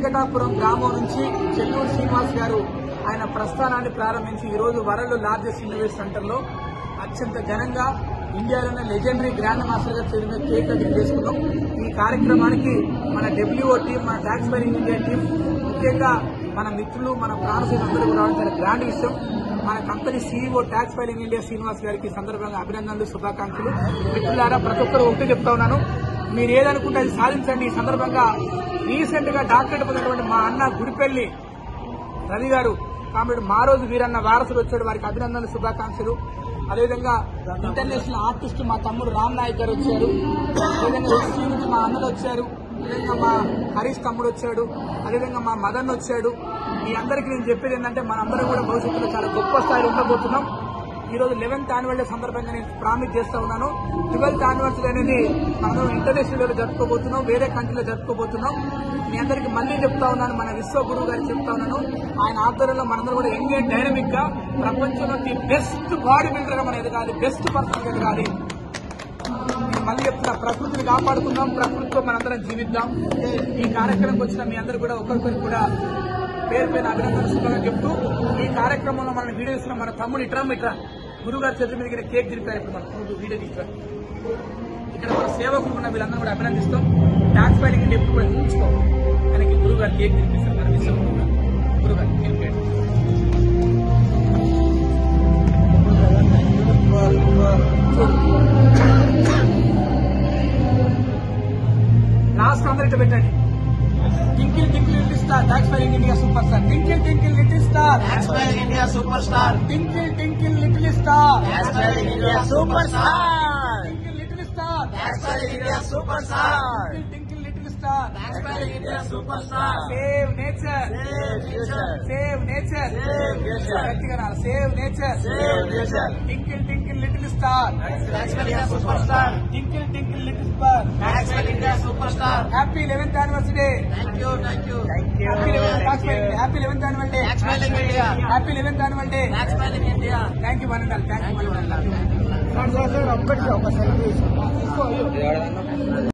వెంకటాపురం గ్రామం నుంచి చెల్లూరు శ్రీనివాస్ గారు ఆయన ప్రస్థానాన్ని ప్రారంభించి ఈ రోజు వరల్డ్ లార్జెస్ట్ ఇన్నోవేషన్ సెంటర్ లో అత్యంత ఘనంగా ఇండియాలోనే లెజెండరీ గ్రాండ్ మాస్టర్ గా చేరిన కేక్ కటింగ్ చేసుకున్నాం. ఈ కార్యక్రమానికి మన డబ్ల్యూఓ టీం, మన ట్యాక్స్ ఫైలింగ్ ఇండియా టీం, ముఖ్యంగా మన మిత్రులు, మన ప్రాణశీలు అందరూ కూడా రావడం చాలా గ్రాండ్ విషయం. మన company CEO tax filing India Srinivas గారికి సందర్భంగా అభినందనలు, శుభాకాంక్షలు. మిత్రులారా, ప్రతి ఒక్కరు ఒకటి చెప్తా ఉన్నాను, మీరు ఏదనుకుంటే అది సాధించండి. ఈ సందర్భంగా రీసెంట్ గా డాక్టరేట్ పొందినటువంటి మా అన్న గుడిపల్లి రవి గారు, కామ్రేడ్ మా రోజు వీరన్న వారసులు వచ్చాడు, వారికి అభినందనలు, శుభాకాంక్షలు. అదేవిధంగా ఇంటర్నేషనల్ ఆర్టిస్ట్ మా తమ్ముడు రామ్ నాయక్ గారు వచ్చారు. అదేవిధంగా ఎస్సీ నుంచి మా అన్నలు వచ్చారు. అదేవిధంగా మా హరీష్ తమ్ముడు వచ్చాడు. అదేవిధంగా మా మదన్ వచ్చాడు. మీ అందరికీ నేను చెప్పేది ఏంటంటే, మనందరం కూడా భవిష్యత్తులో చాలా గొప్ప స్థాయిలో ఉండబోతున్నాం. ఈ రోజు 11th యాన్యువల్ డే సందర్భంగా నేను ప్రామిస్ చేస్తా ఉన్నాను. 12th యానివర్సరీ అనేది మనం ఇంటర్నేషనల్ లో జరుపుకోబోతున్నాం, వేరే కంట్రీలో జరుపుకోబోతున్నాం. మీ అందరికీ మళ్లీ చెప్తా ఉన్నాను, మన విశ్వగురువు గారికి చెప్తా ఉన్నాను, ఆయన ఆధ్వర్యంలో మనందరూ కూడా యంగ్ అండ్ డైనమిక్ గా ప్రపంచంలో బెస్ట్ బాడీ బిల్డర్ గా మనం ఎదగాలి, బెస్ట్ పర్సన్ ఎదగాలి. మళ్ళీ చెప్తున్నా, ప్రకృతిని కాపాడుకుందాం, ప్రకృతితో మనందరం జీవిద్దాం. ఈ కార్యక్రమంకి వచ్చిన మీ అందరూ కూడా ఒకరికొకరు కూడా పేరు పైన అభినందనలు, శుభంగా చెప్తూ, ఈ కార్యక్రమంలో మనం వీడియో ఇస్తున్నాం. మన తమ్ముడు ఇట్రా గురువు గారి చేతుల మీద కేక్ తిరిపారు. ఇప్పుడు మనం వీడియో తీసుకురా. ఇక్కడ మన సేవకులు ఉన్న వీళ్ళందరూ కూడా అభినందిస్తాం. ట్యాక్స్ ఫైలింగ్ అంటే ఎప్పుడు కూడా ఉంచుకో, ఆయనకి గురువు గారు కేక్ తినిపిస్తారు. మన విషయం గురువు గారు కేక్ లాస్ట్ అందరిట పెట్టండి. Twinkle twinkle little star, tax filing India super star. Twinkle twinkle little star, tax filing India super star. Twinkle twinkle little star, tax filing India super star. Twinkle little star, tax filing India super star. Twinkle little star, tax filing India super star. Save nature, save future. Save nature, save future. గట్టిగా నాల, save nature, save future. Twinkle twinkle little star, tax filing India super star. Twinkle twinkle little star, tax filing India super star. Happy 11th anniversary day. Thank you, thank you, thank you. Happy 11th annual day. Tax filing India. Happy 11th annual day. Tax filing India. Thank you వనందల్, thank you వనందల్. ఒక్కటి ఒక celebration.